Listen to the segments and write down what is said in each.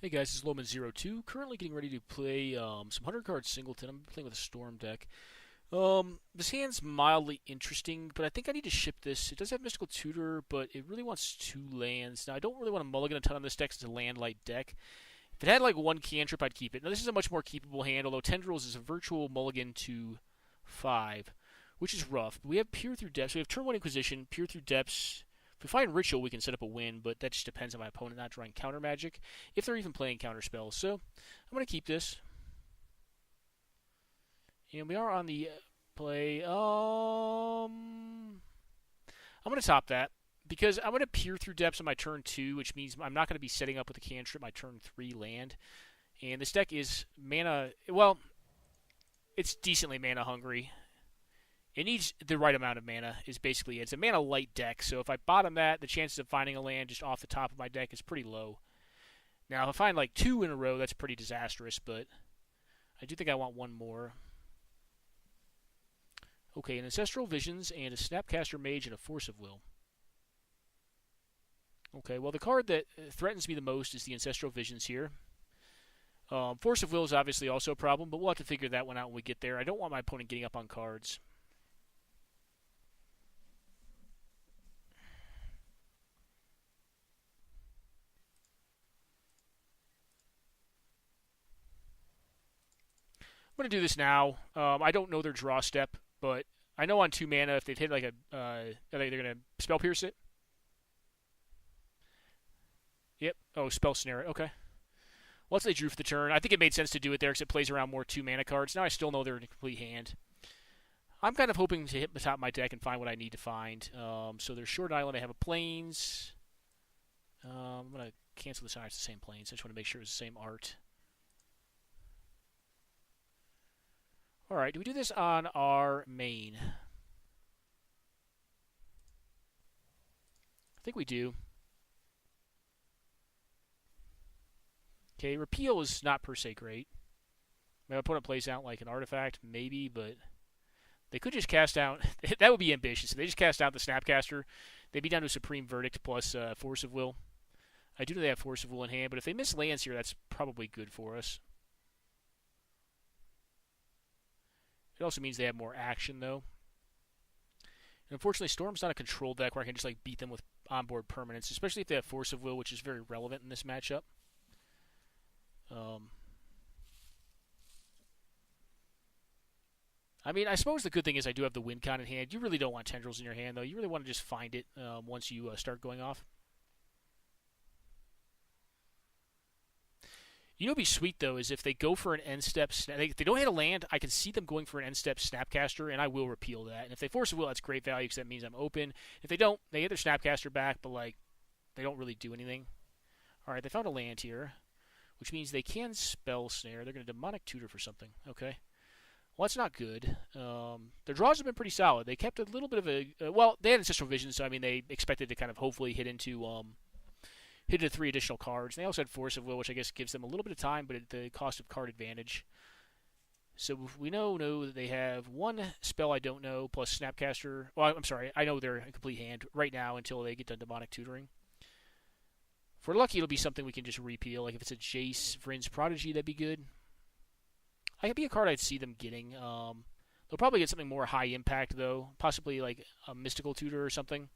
Hey guys, this is Loman02. Currently getting ready to play some 100 card Singleton. I'm playing with a Storm deck. This hand's mildly interesting, but I think I need to ship this. It does have Mystical Tutor, but it really wants 2 lands. Now, I don't really want to mulligan a ton on this deck. It's a land-light deck. If it had like 1 cantrip, I'd keep it. Now, this is a much more keepable hand, although Tendrils is a virtual mulligan to 5, which is rough. But we have Peer Through Depths. We have turn 1 Inquisition, Peer Through Depths. If we find Ritual, we can set up a win, but that just depends on my opponent not drawing counter magic, if they're even playing counter spells. So I'm going to keep this. And we are on the play. I'm going to top that because I'm going to Peer Through Depths on my turn 2, which means I'm not going to be setting up with a cantrip my turn 3 land. And this deck is mana. Well, it's decently mana hungry. It needs the right amount of mana, is basically it. It's a mana light deck, so if I bottom that, the chances of finding a land just off the top of my deck is pretty low. Now, if I find like 2 in a row, that's pretty disastrous, but I do think I want 1 more. Okay, an Ancestral Visions and a Snapcaster Mage and a Force of Will. Okay, well, the card that threatens me the most is the Ancestral Visions here. Force of Will is obviously also a problem, but we'll have to figure that one out when we get there. I don't want my opponent getting up on cards. I'm going to do this now. I don't know their draw step, but I know on 2 mana if they've hit like a, they're going to Spell Pierce it. Yep. Oh, Spell Snare it. Okay. Once they drew for the turn, I think it made sense to do it there because it plays around more 2 mana cards. Now I still know they're in a complete hand. I'm kind of hoping to hit the top of my deck and find what I need to find. So there's Short Island. I have a Plains. I'm going to cancel this. It's the same Plains. I just want to make sure it's the same art. All right, do we do this on our main? I think we do. Okay, Repeal is not per se great. My opponent plays out like an artifact, maybe, but they could just cast out. That would be ambitious. If they just cast out the Snapcaster, they'd be down to a Supreme Verdict plus Force of Will. I do know they have Force of Will in hand, but if they miss lands here, that's probably good for us. It also means they have more action, though. And unfortunately, Storm's not a control deck where I can just like beat them with onboard permanents, especially if they have Force of Will, which is very relevant in this matchup. I mean, I suppose the good thing is I do have the win con in hand. You really don't want Tendrils in your hand, though. You really want to just find it once you start going off. You know what'd be sweet, though, is if they go for an end step, if they don't hit a land, I can see them going for an end step Snapcaster, and I will repeal that. And if they force a will, that's great value because that means I'm open. If they don't, they get their Snapcaster back, but like they don't really do anything. All right, they found a land here, which means they can Spell Snare. They're going to Demonic Tutor for something. Okay. Well, that's not good. Their draws have been pretty solid. They kept a little bit of a well, they had Ancestral Vision, so I mean they expected to kind of hopefully hit into 3 additional cards. And they also had Force of Will, which I guess gives them a little bit of time, but at the cost of card advantage. So we know that they have 1 spell I don't know, plus Snapcaster. Well, I'm sorry, I know they're in complete hand right now until they get done Demonic Tutoring. If we're lucky, it'll be something we can just repeal. Like if it's a Jace, Vryn's Prodigy, that'd be good. I could be a card I'd see them getting. They'll probably get something more high impact, though. Possibly like a Mystical Tutor or something.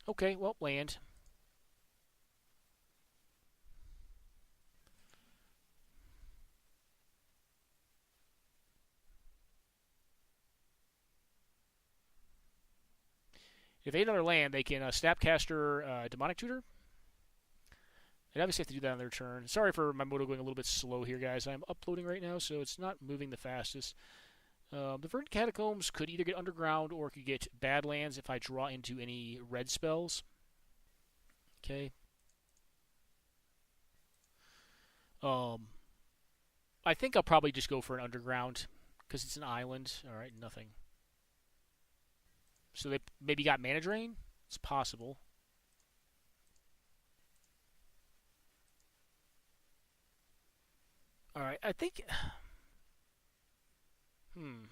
Okay, well, land. If they hit another land, they can Snapcaster Demonic Tutor. They obviously have to do that on their turn. Sorry for my moto going a little bit slow here, guys. I'm uploading right now, so it's not moving the fastest. The Verdant Catacombs could either get underground or could get Badlands if I draw into any red spells. Okay. I think I'll probably just go for an underground because it's an island. All right, nothing. So they maybe got Mana Drain? It's possible. All right, I think. I'm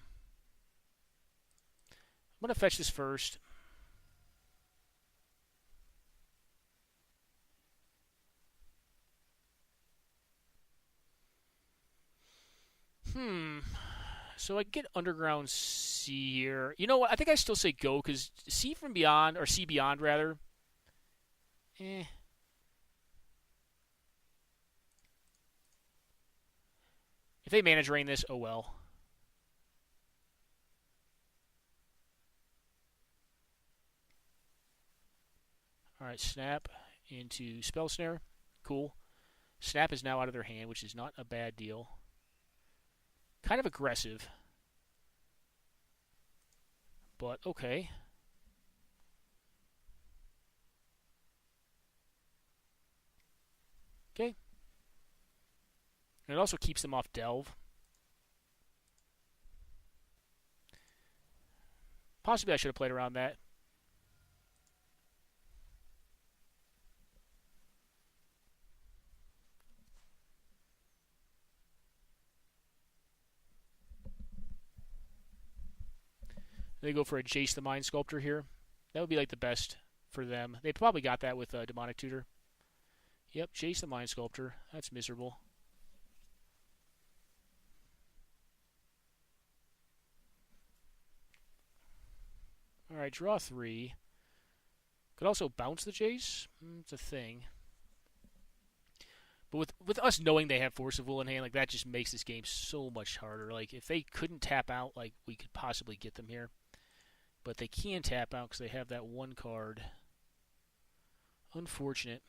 going to fetch this first. So I get Underground C here. You know what? I think I still say go because C from Beyond, or C Beyond rather. If they mana drain this, oh well. Alright, Snap into Spell Snare. Cool. Snap is now out of their hand, which is not a bad deal. Kind of aggressive. But okay. Okay. And it also keeps them off Delve. Possibly I should have played around that. They go for a Jace the Mind Sculptor here. That would be like the best for them. They probably got that with Demonic Tutor. Yep, Jace the Mind Sculptor. That's miserable. Alright, draw 3. Could also bounce the Jace. It's a thing. But with us knowing they have Force of Will in hand, like that just makes this game so much harder. Like if they couldn't tap out, like we could possibly get them here. But they can tap out because they have that one card. Unfortunate.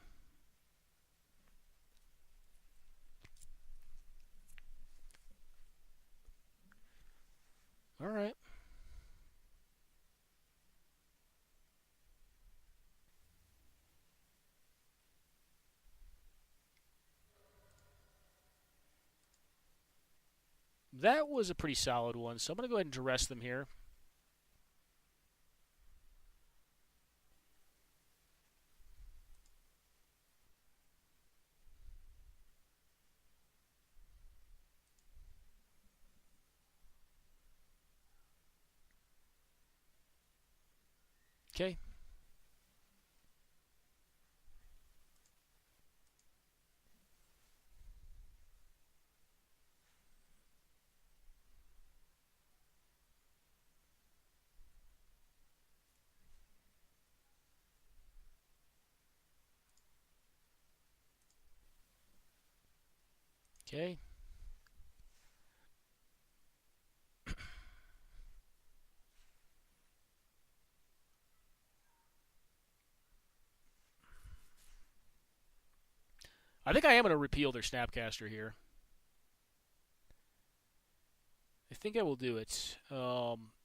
Alright. That was a pretty solid one, so I'm going to go ahead and duress them here. Okay. Okay. I think I am going to repeal their Snapcaster here. I think I will do it.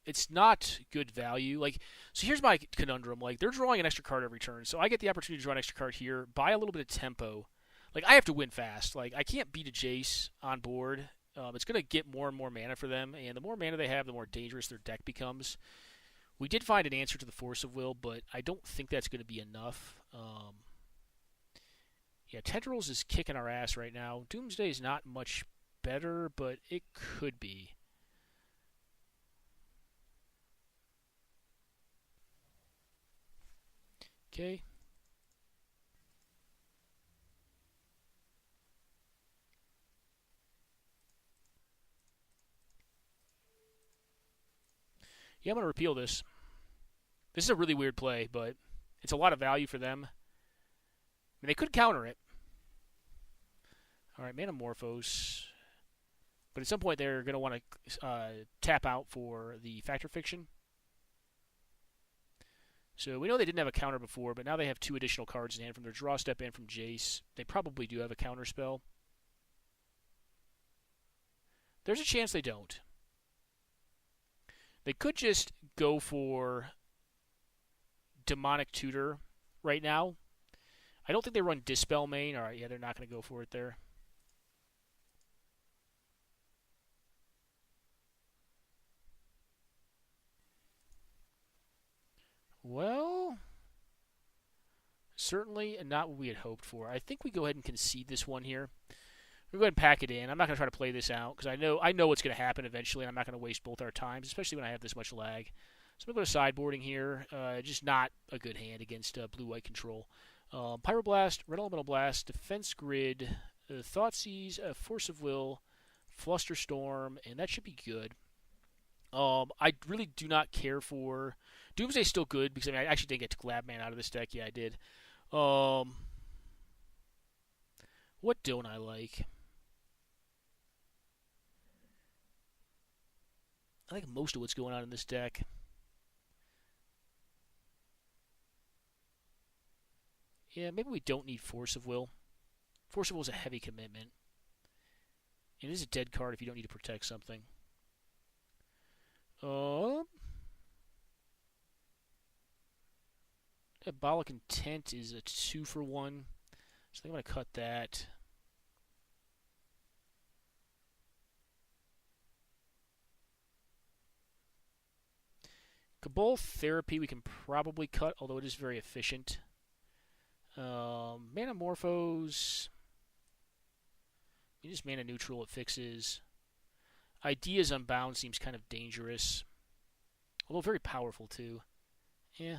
It's not good value. Like, so here's my conundrum. Like, they're drawing an extra card every turn, so I get the opportunity to draw an extra card here, buy a little bit of tempo. Like, I have to win fast. Like, I can't beat a Jace on board. It's going to get more and more mana for them, and the more mana they have, the more dangerous their deck becomes. We did find an answer to the Force of Will, but I don't think that's going to be enough. Yeah, Tendrils is kicking our ass right now. Doomsday is not much better, but it could be. Okay. Yeah, I'm going to repeal this. This is a really weird play, but it's a lot of value for them. I mean, they could counter it. All right, Manamorphose. But at some point, they're going to want to tap out for the Factor Fiction. So we know they didn't have a counter before, but now they have 2 additional cards in hand from their draw step and from Jace. They probably do have a counter spell. There's a chance they don't. They could just go for Demonic Tutor right now. I don't think they run Dispel main. All right, yeah, they're not going to go for it there. Well, certainly not what we had hoped for. I think we go ahead and concede this one here. We'll go ahead and pack it in. I'm not going to try to play this out because I know what's going to happen eventually, and I'm not going to waste both our times, especially when I have this much lag. So I'm going to go to sideboarding here. Just not a good hand against blue-white control. Pyroblast, Red Elemental Blast, Defense Grid, Thoughtseize, Force of Will, Flusterstorm, and that should be good. I really do not care for... Doomsday's still good, because I actually did get Glabman out of this deck. Yeah, I did. What don't I like? I like most of what's going on in this deck. Yeah, maybe we don't need Force of Will. Force of Will is a heavy commitment. It is a dead card if you don't need to protect something. Diabolic Intent is a 2-for-1. So I think I'm going to cut that. Cabal Therapy we can probably cut, although it is very efficient. Manamorphose. You just mana neutral, it fixes. Ideas Unbound seems kind of dangerous. Although very powerful too. Yeah.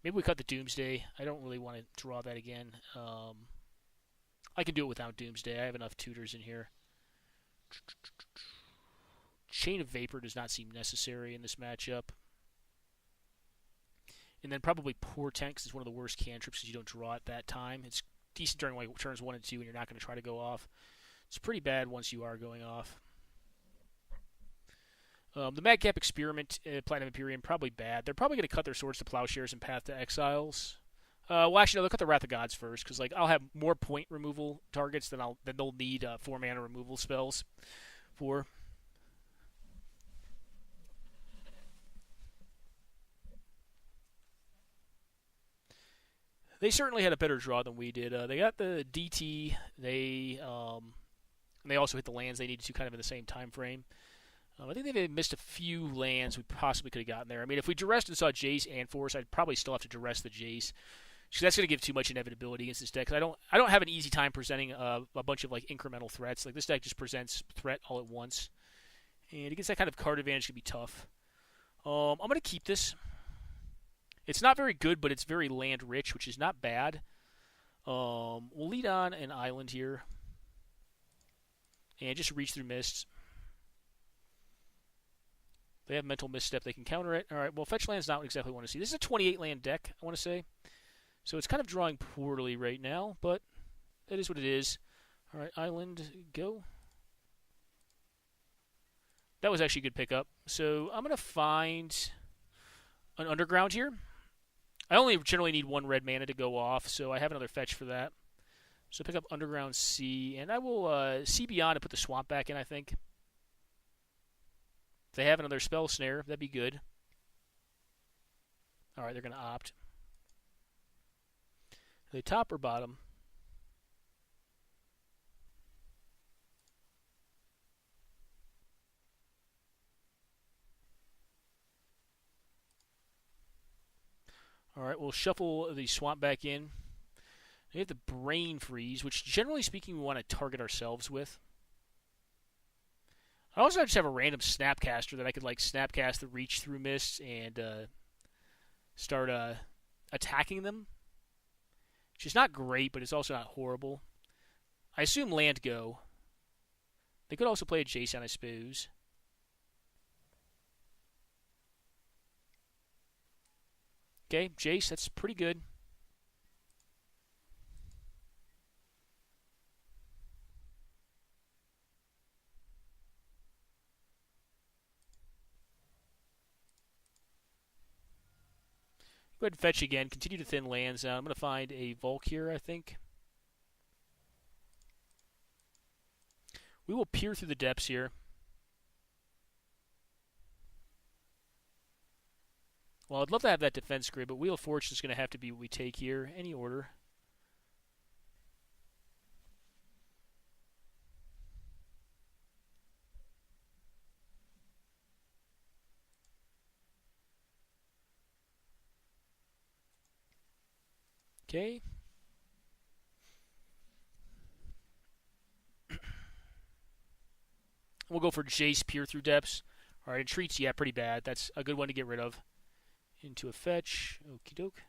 Maybe we cut the Doomsday. I don't really want to draw that again. I can do it without Doomsday. I have enough tutors in here. Chain of Vapor does not seem necessary in this matchup. And then probably Portent, because it's one of the worst cantrips because you don't draw at that time. It's decent during like turns 1 and 2 and you're not going to try to go off. It's pretty bad once you are going off. The Madcap Experiment, Platinum Imperium, probably bad. They're probably going to cut their Swords to Plowshares and Path to Exiles. Well, actually, no, they'll cut the Wrath of Gods first, because like I'll have more point removal targets than they'll need 4-mana removal spells for. They certainly had a better draw than we did. They got the DT. They also hit the lands they needed to kind of in the same time frame. I think they missed a few lands we possibly could have gotten there. I mean, if we duressed and saw Jace and Force, I'd probably still have to duress the Jace, because that's going to give too much inevitability against this deck. Because I don't have an easy time presenting a bunch of like incremental threats. Like this deck just presents threat all at once, and against that kind of card advantage can be tough. I'm going to keep this. It's not very good, but it's very land rich, which is not bad. We'll lead on an island here, and just reach through mists. They have Mental Misstep. They can counter it. All right, well, fetch land's not exactly what I want to see. This is a 28-land deck, I want to say. So it's kind of drawing poorly right now, but it is what it is. All right, island, go. That was actually a good pickup. So I'm going to find an underground here. I only generally need 1 red mana to go off, so I have another fetch for that. So pick up Underground Sea, and I will see beyond and put the swamp back in, I think. If they have another Spell Snare, that'd be good. Alright, they're going to opt. Are they top or bottom? Alright, we'll shuffle the swamp back in. We have the Brain Freeze, which generally speaking we want to target ourselves with. I also just have a random Snapcaster that I could like Snapcast the Reach Through Mists and start attacking them. Which is not great, but it's also not horrible. I assume land go. They could also play a Jason, I suppose. Okay, Jace, that's pretty good. Go ahead and fetch again. Continue to thin lands. I'm going to find a Volk here, I think. We will peer through the depths here. Well, I'd love to have that defense grid, but Wheel of Fortune is going to have to be what we take here. Any order. Okay. We'll go for Jace, Peer Through Depths. All right, Entreats, yeah, pretty bad. That's a good one to get rid of. Into a fetch. Okie doke.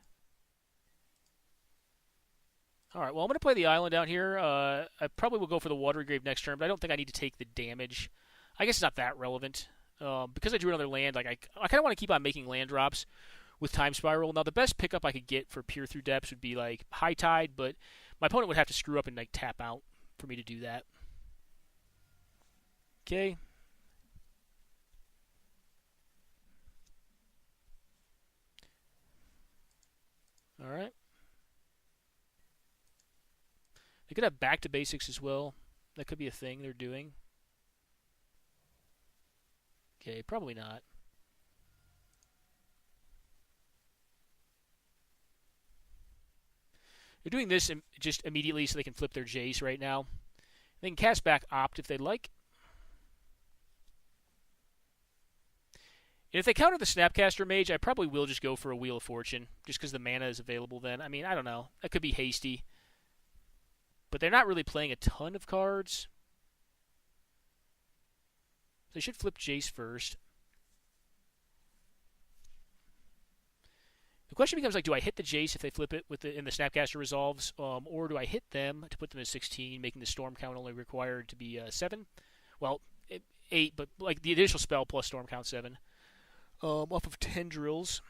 All right, well, I'm going to play the island down here. I probably will go for the Watery Grave next turn, but I don't think I need to take the damage. I guess it's not that relevant. Because I drew another land, like I kind of want to keep on making land drops with Time Spiral. Now, the best pickup I could get for Peer Through Depths would be like High Tide, but my opponent would have to screw up and like tap out for me to do that. Okay. All right. They could have back to basics as well. That could be a thing they're doing. Okay, probably not. They're doing this just immediately so they can flip their Jace right now. They can cast back Opt if they'd like. And if they counter the Snapcaster Mage, I probably will just go for a Wheel of Fortune, just because the mana is available then. I mean, I don't know. That could be hasty. But they're not really playing a ton of cards. They should flip Jace first. The question becomes, like, do I hit the Jace if they flip it and the Snapcaster resolves, or do I hit them to put them to 16, making the Storm count only required to be 7? Well, 8, but like the additional spell plus Storm count 7. Off of Tendrils.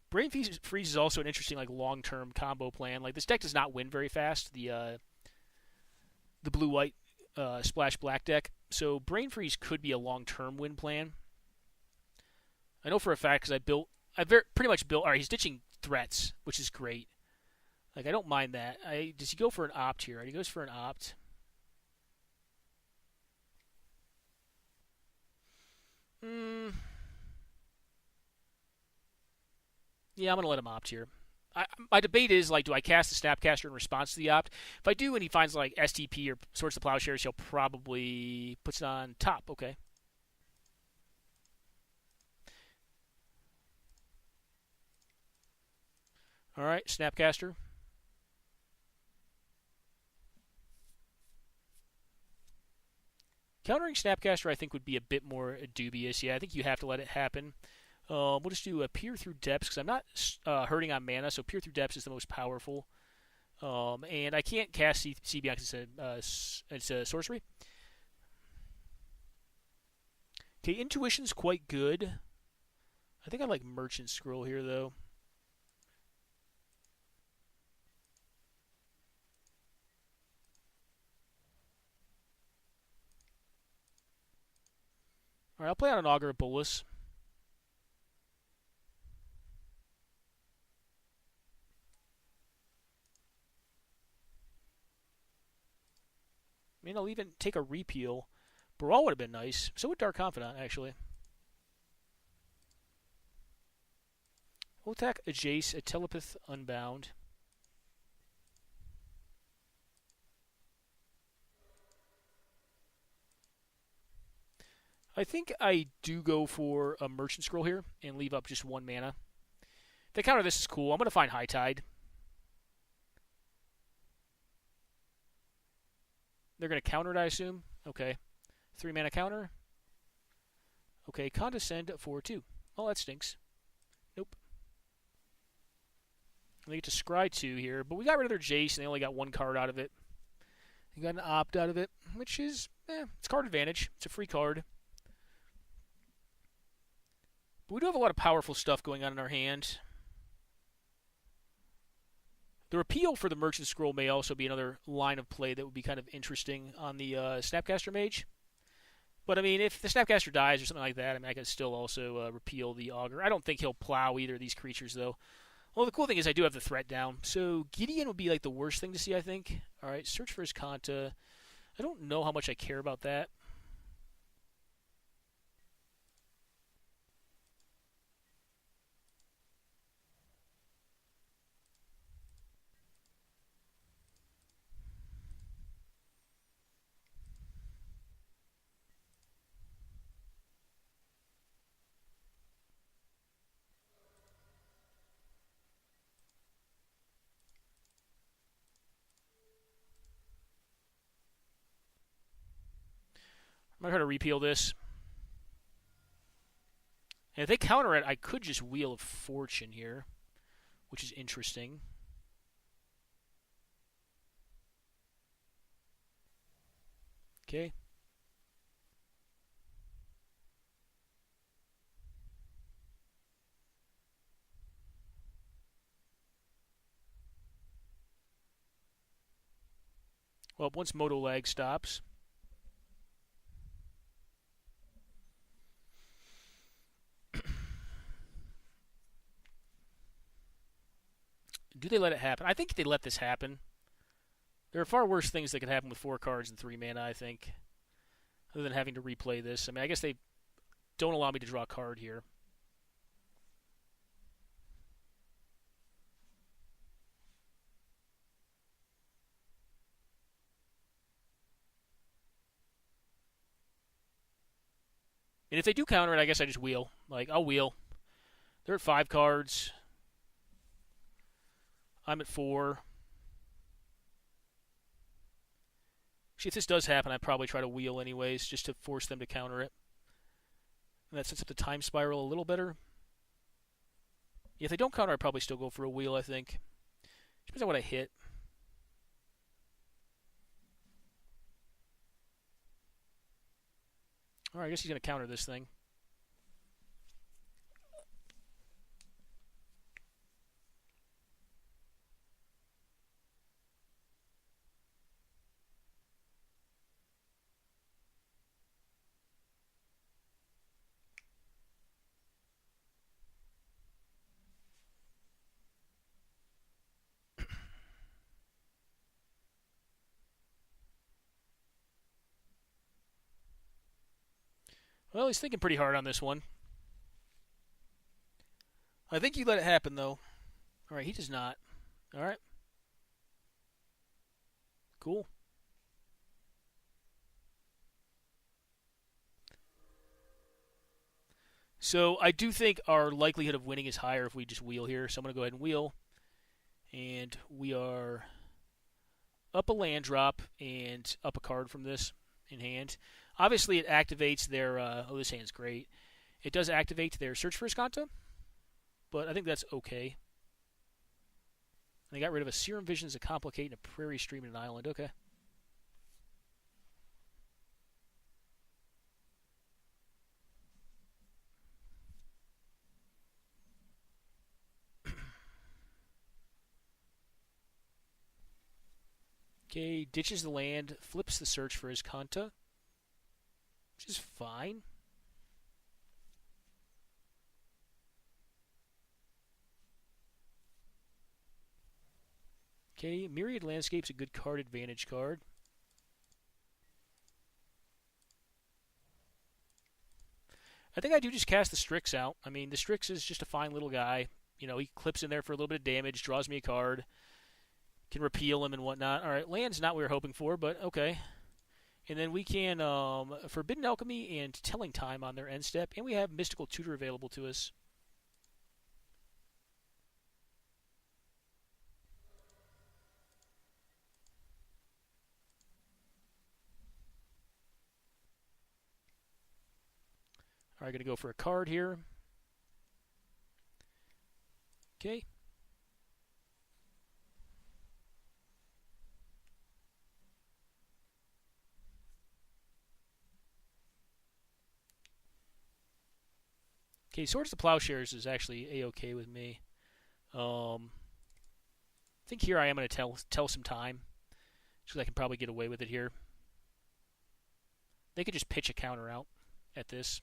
Brain Freeze is also an interesting like long-term combo plan. Like this deck does not win very fast. The blue-white splash black deck. So Brain Freeze could be a long-term win plan. I know for a fact because pretty much built. All right, he's ditching threats, which is great. Like I don't mind that. Does he go for an Opt here? Right, he goes for an Opt. Yeah, I'm going to let him Opt here. My debate is, like, do I cast the Snapcaster in response to the Opt? If I do and he finds, like, STP or Swords to Plowshares, he'll probably puts it on top. Okay. All right, Snapcaster. Countering Snapcaster, I think, would be a bit more dubious. Yeah, I think you have to let it happen. We'll just do a Peer Through Depths because I'm not hurting on mana, so Peer Through Depths is the most powerful. And I can't cast CB because it's a sorcery. Okay, Intuition's quite good. I think I like Merchant Scroll here, though. All right, I'll play out an Augur of Bolas. I mean, I'll even take a repeal. Baral would have been nice. So would Dark Confidant, actually. We'll attack a Jace, a Telepith Unbound. I think I do go for a Merchant Scroll here and leave up just 1 mana. If they counter this is cool. I'm going to find High Tide. They're going to counter it, I assume. Okay. 3 mana counter. Okay, Condescend for 2. Oh, that stinks. Nope. They get to scry 2 here, but we got rid of their Jace, and they only got 1 card out of it. They got an Opt out of it, which is, it's card advantage. It's a free card. But we do have a lot of powerful stuff going on in our hand. The repeal for the Merchant Scroll may also be another line of play that would be kind of interesting on the Snapcaster Mage. But, I mean, if the Snapcaster dies or something like that, I mean, I can still also repeal the Augur. I don't think he'll plow either of these creatures, though. Well, the cool thing is I do have the threat down. So Gideon would be, like, the worst thing to see, I think. All right, search for his Kanta. I don't know how much I care about that. I'm going to try to repeal this. And if they counter it, I could just Wheel of Fortune here, which is interesting. Okay. Well, once Moto Lag stops. Do they let it happen? I think they let this happen. There are far worse things that could happen with 4 cards and 3 mana, I think. Other than having to replay this. I mean, I guess they don't allow me to draw a card here. And if they do counter it, I guess I just wheel. Like, I'll wheel. They're at 5 cards. I'm at 4. Actually, if this does happen, I'd probably try to wheel anyways, just to force them to counter it. And that sets up the time spiral a little better. Yeah, if they don't counter, I'd probably still go for a wheel, I think. Depends on what I hit. Alright, I guess he's going to counter this thing. Well, he's thinking pretty hard on this one. I think you let it happen, though. Alright, he does not. Alright. Cool. So I do think our likelihood of winning is higher if we just wheel here. So I'm going to go ahead and wheel. And we are up a land drop and up a card from this in hand. Obviously, it activates their... oh, this hand's great. It does activate their Search for Escanta, but I think that's okay. And they got rid of a Serum Visions, a Complicate, and a Prairie Stream, and an Island. Okay. Okay, ditches the land, flips the Search for Escanta, which is fine. Okay, Myriad Landscape's a good card advantage card. I think I do just cast the Strix out. I mean, the Strix is just a fine little guy. You know, he clips in there for a little bit of damage, draws me a card, can repeal him and whatnot. All right, land's not what we were hoping for, but okay. And then we can Forbidden Alchemy and Telling Time on their end step, and we have Mystical Tutor available to us. All right, going to go for a card here. Okay. Okay, Swords to Plowshares is actually A-okay with me. I think here I am going to tell some time, because I can probably get away with it here. They could just pitch a counter out at this.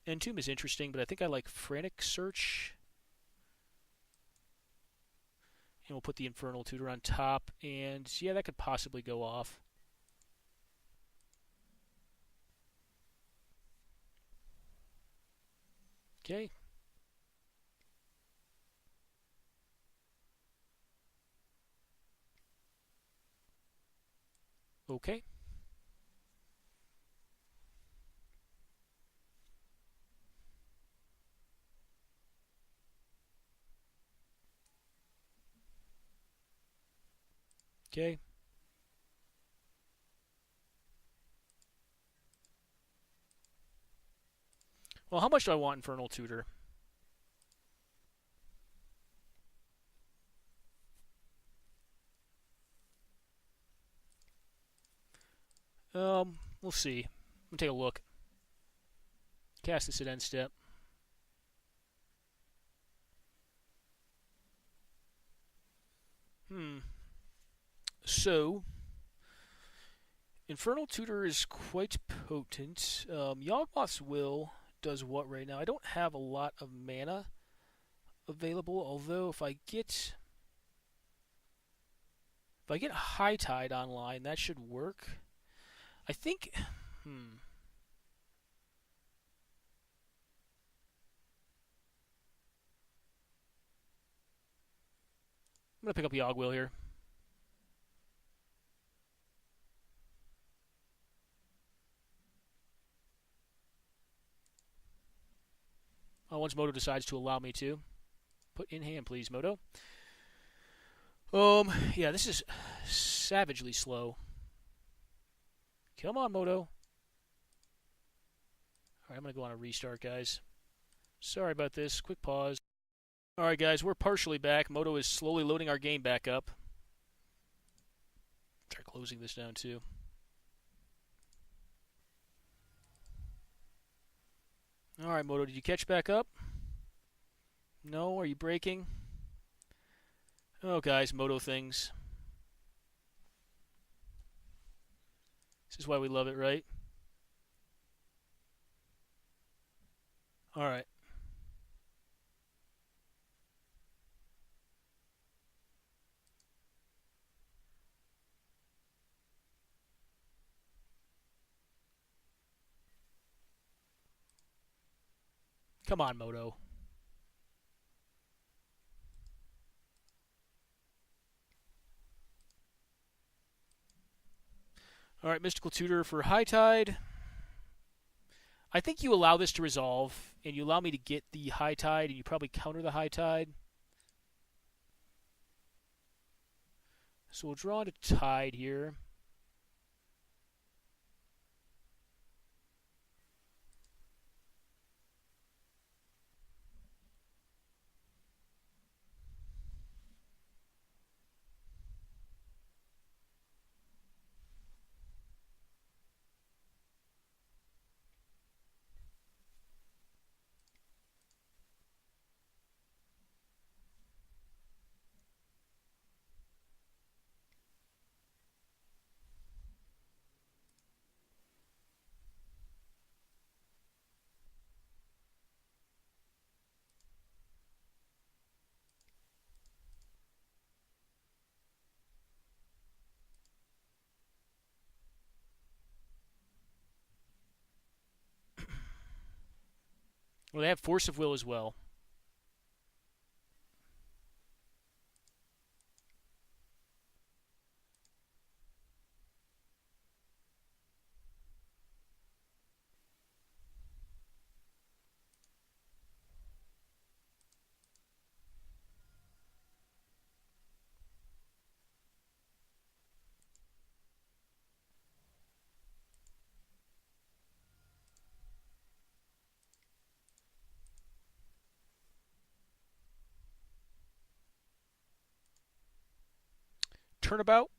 Entomb is interesting, but I think I like Frantic Search. And we'll put the Infernal Tutor on top, and yeah, that could possibly go off. Okay. Okay. Okay. Well, how much do I want Infernal Tutor? We'll see. I'm gonna take a look. Cast this at end step. So, Infernal Tutor is quite potent. Yawgmoth's Will does what right now? I don't have a lot of mana available, although if I get High Tide online, that should work. I think I'm gonna pick up Yawg Will here. Once Moto decides to allow me to. Put in hand, please, Moto. Yeah, this is savagely slow. Come on, Moto. Alright, I'm going to go on a restart, guys. Sorry about this. Quick pause. Alright, guys, we're partially back. Moto is slowly loading our game back up. Try closing this down, too. Alright, Moto, did you catch back up? No? Are you breaking? Oh, guys, Moto things. This is why we love it, right? Alright. Come on, Moto. Alright, Mystical Tutor for High Tide. I think you allow this to resolve, and you allow me to get the High Tide, and you probably counter the High Tide. So we'll draw into Tide here. Well, they have Force of Will as well. Turnabout.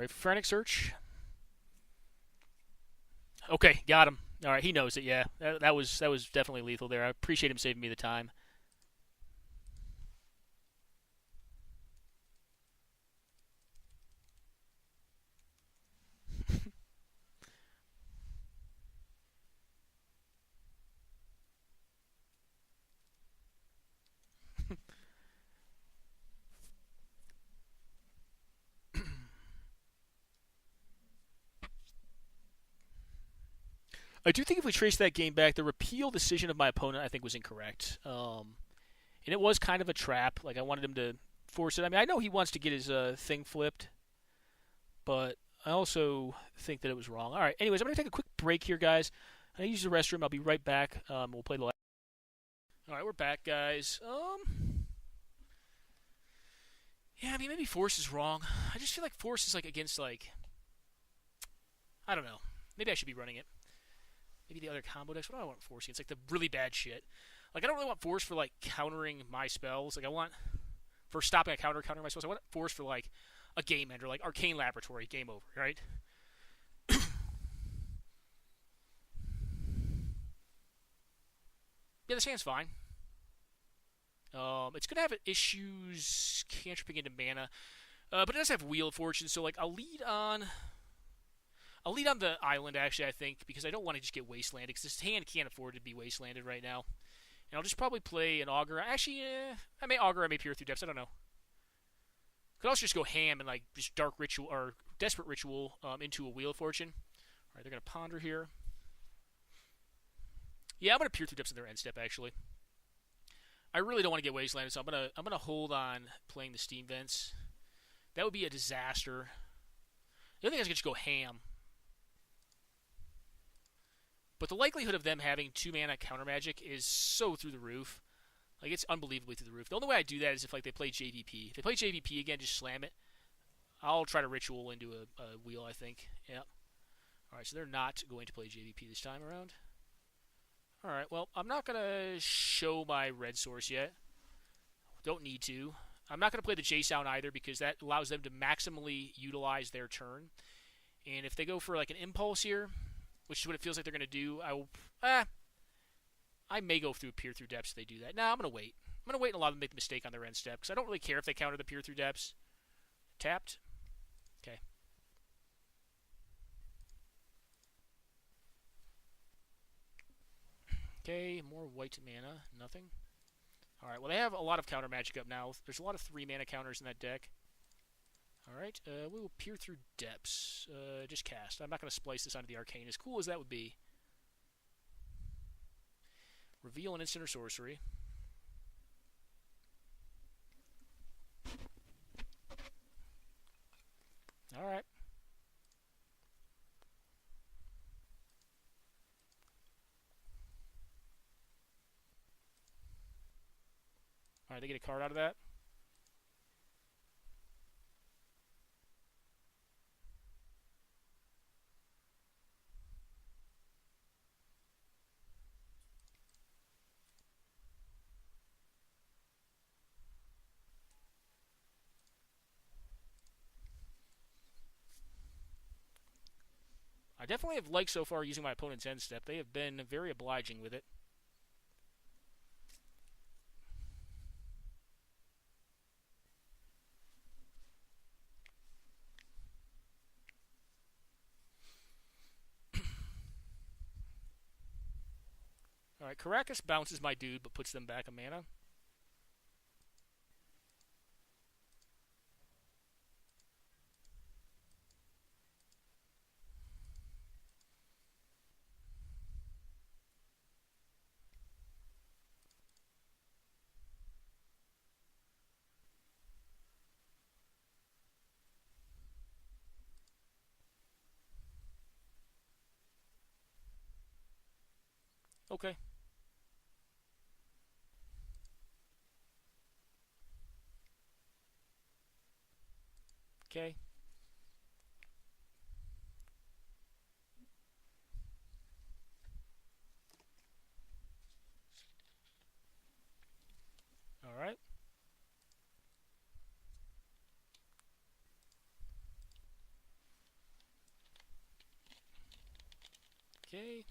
Frantic Search. Okay, got him. All right, he knows it. Yeah, that was definitely lethal there. I appreciate him saving me the time. I do think if we trace that game back, the repeal decision of my opponent I think was incorrect. And it was kind of a trap. Like, I wanted him to force it. I mean, I know he wants to get his thing flipped, but I also think that it was wrong. All right, anyways, I'm going to take a quick break here, guys. I use the restroom. I'll be right back. We'll play the last. All right, we're back, guys. Yeah, I mean, maybe Force is wrong. I just feel like Force is, like, against, like, I don't know. Maybe I should be running it. Maybe the other combo decks. What do I want Force against? Like, the really bad shit. Like, I don't really want Force for, like, countering my spells. Like, I want, for stopping a countering my spells, I want Force for, like, a game ender, like Arcane Laboratory, game over, right? Yeah, this hand's fine. It's going to have issues cantripping into mana, but it does have Wheel of Fortune, so, like, I'll lead on the island, actually, I think, because I don't want to just get wastelanded, because this hand can't afford to be wastelanded right now. And I'll just probably play an Augur. Actually, I may Augur, I may Peer Through Depths, I don't know. Could also just go ham and, like, just Dark Ritual, or Desperate Ritual into a Wheel of Fortune. Alright, they're going to Ponder here. Yeah, I'm going to Peer Through Depths in their end step, actually. I really don't want to get wastelanded, so I'm gonna hold on playing the Steam Vents. That would be a disaster. The other thing is I could just go ham. But the likelihood of them having 2-mana counter magic is so through the roof. Like, it's unbelievably through the roof. The only way I do that is if, like, they play JVP. If they play JVP again, just slam it. I'll try to Ritual into a wheel, I think. Yeah. Alright, so they're not going to play JVP this time around. Alright, well, I'm not going to show my red source yet. Don't need to. I'm not going to play the J-Sound either, because that allows them to maximally utilize their turn. And if they go for, like, an Impulse here, which is what it feels like they're going to do, I may go through Peer Through Depths if they do that. Nah, I'm going to wait. I'm going to wait and allow them to make the mistake on their end step, because I don't really care if they counter the Peer Through Depths. Tapped. Okay. Okay, more white mana. Nothing. Alright, well, they have a lot of counter magic up now. There's a lot of 3-mana counters in that deck. Alright, we will Peer Through Depths. Just cast. I'm not going to splice this onto the Arcane, as cool as that would be. Reveal an instant or sorcery. Alright. Alright, they get a card out of that. I definitely have liked so far using my opponent's end step. They have been very obliging with it. Alright, Caracas bounces my dude, but puts them back a mana. Okay. Okay. Alright. Okay.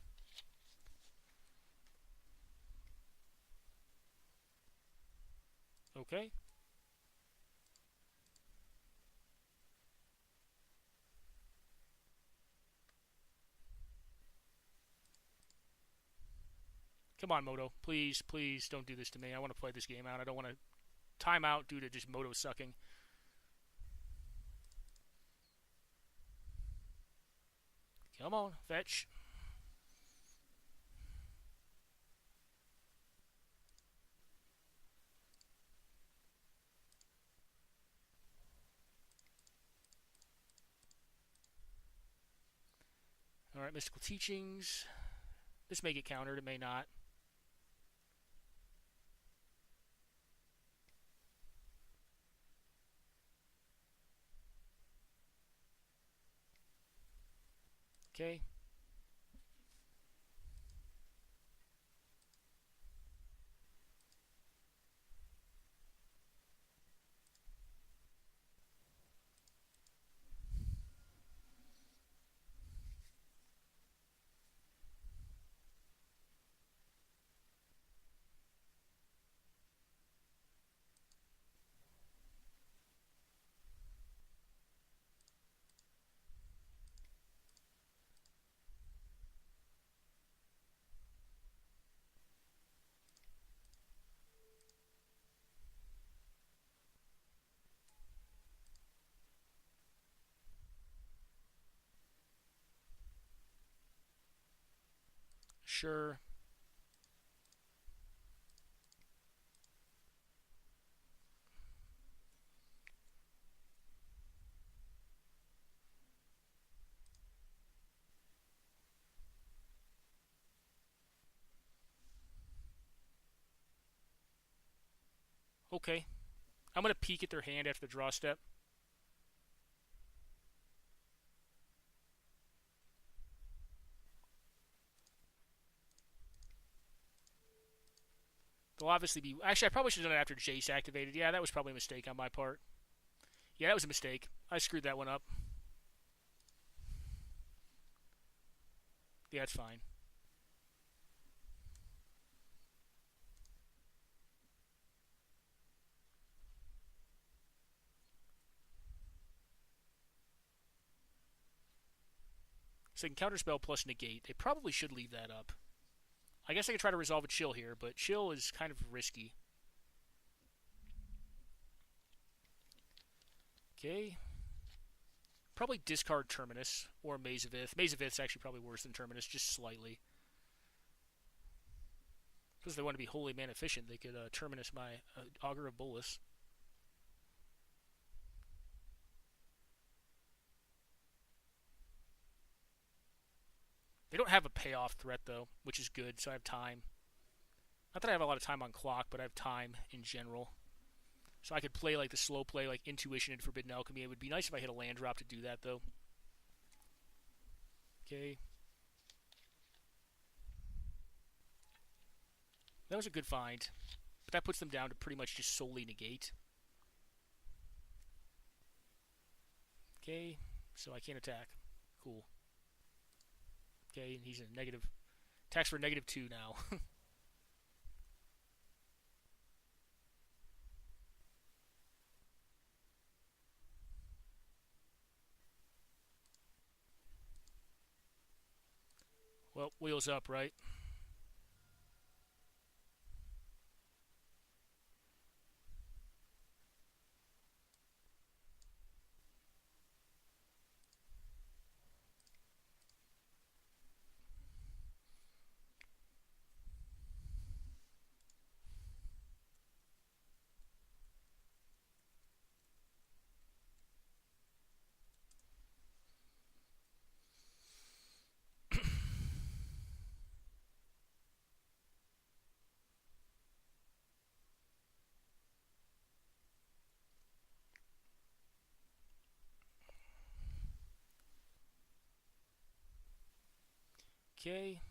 Okay. Come on, Moto. Please, please don't do this to me. I want to play this game out. I don't want to time out due to just Moto sucking. Come on, fetch. Alright, Mystical Teachings. This may get countered, it may not. Okay. Sure. Okay. I'm going to peek at their hand after the draw step. They'll obviously be... Actually, I probably should have done it after Jace activated. Yeah, that was probably a mistake on my part. Yeah, that was a mistake. I screwed that one up. Yeah, it's fine. So they can counterspell plus negate. They probably should leave that up. I guess I could try to resolve a chill here, but chill is kind of risky. Okay. Probably discard Terminus or Maze of Ith. Maze of Ith's actually probably worse than Terminus, just slightly. Because if they want to be wholly mana efficient, they could Terminus my Augur of Bolus. They don't have a payoff threat, though, which is good, so I have time. Not that I have a lot of time on clock, but I have time in general. So I could play like the slow play, like Intuition and Forbidden Alchemy. It would be nice if I hit a land drop to do that, though. Okay. That was a good find. But that puts them down to pretty much just solely negate. Okay, so I can't attack. Cool. Okay, and he's a negative. Attacks for -2 now. Well, wheels up, right? Okay.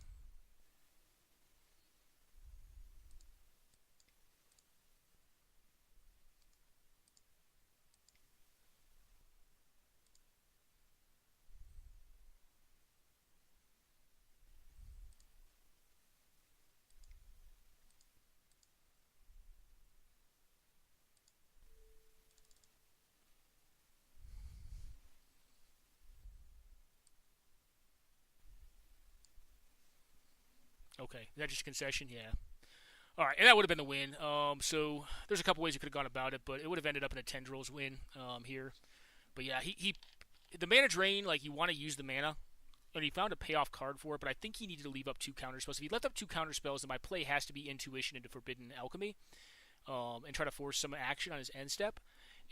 Okay, is that just a concession? Yeah. All right, and that would have been the win. So there's a couple ways you could have gone about it, but it would have ended up in a Tendrils win here. But yeah, he the mana drain, like you want to use the mana, and he found a payoff card for it, but I think he needed to leave up 2 counterspells. If he left up 2 counterspells, then my play has to be Intuition into Forbidden Alchemy, and try to force some action on his end step.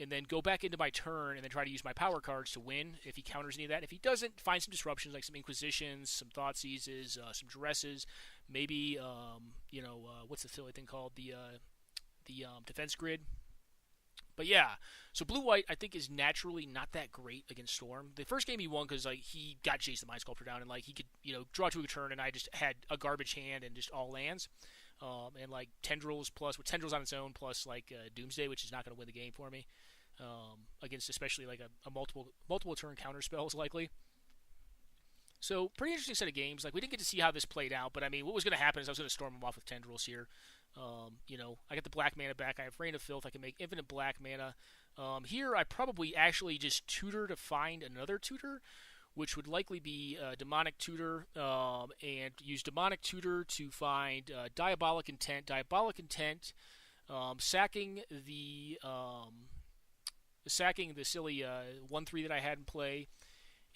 and then go back into my turn and then try to use my power cards to win if he counters any of that. If he doesn't, find some disruptions like some Inquisitions, some Thought Seizes, some Duresses, maybe what's the silly thing called, the defense grid. But yeah, so blue-white I think is naturally not that great against Storm. The first game he won because like he got Jace the Mind Sculptor down and like he could draw to a turn, and I just had a garbage hand and just all lands. And like Tendrils plus with Tendrils on its own plus like Doomsday, which is not going to win the game for me against especially like a multiple turn counter spells likely. So pretty interesting set of games. Like we didn't get to see how this played out, but I mean, what was going to happen is I was going to storm him off with Tendrils here. I got the black mana back. I have Reign of Filth. I can make infinite black mana. Here I probably actually just tutor to find another tutor, which would likely be Demonic Tutor, and use Demonic Tutor to find Diabolic Intent. Diabolic Intent, sacking the silly 1/3 that I had in play,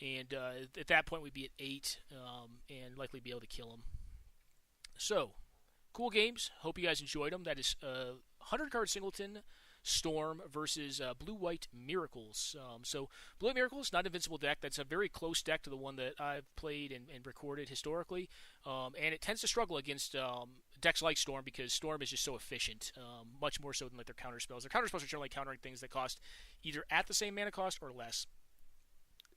and at that point we'd be at 8, and likely be able to kill him. So, cool games. Hope you guys enjoyed them. That is 100-card Singleton Storm versus Blue-White Miracles. So Blue-White Miracles, not an invincible deck. That's a very close deck to the one that I've played and recorded historically. And it tends to struggle against decks like Storm because Storm is just so efficient, much more so than like their counter spells. Their counter spells are generally countering things that cost either at the same mana cost or less.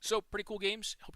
So pretty cool games. Hope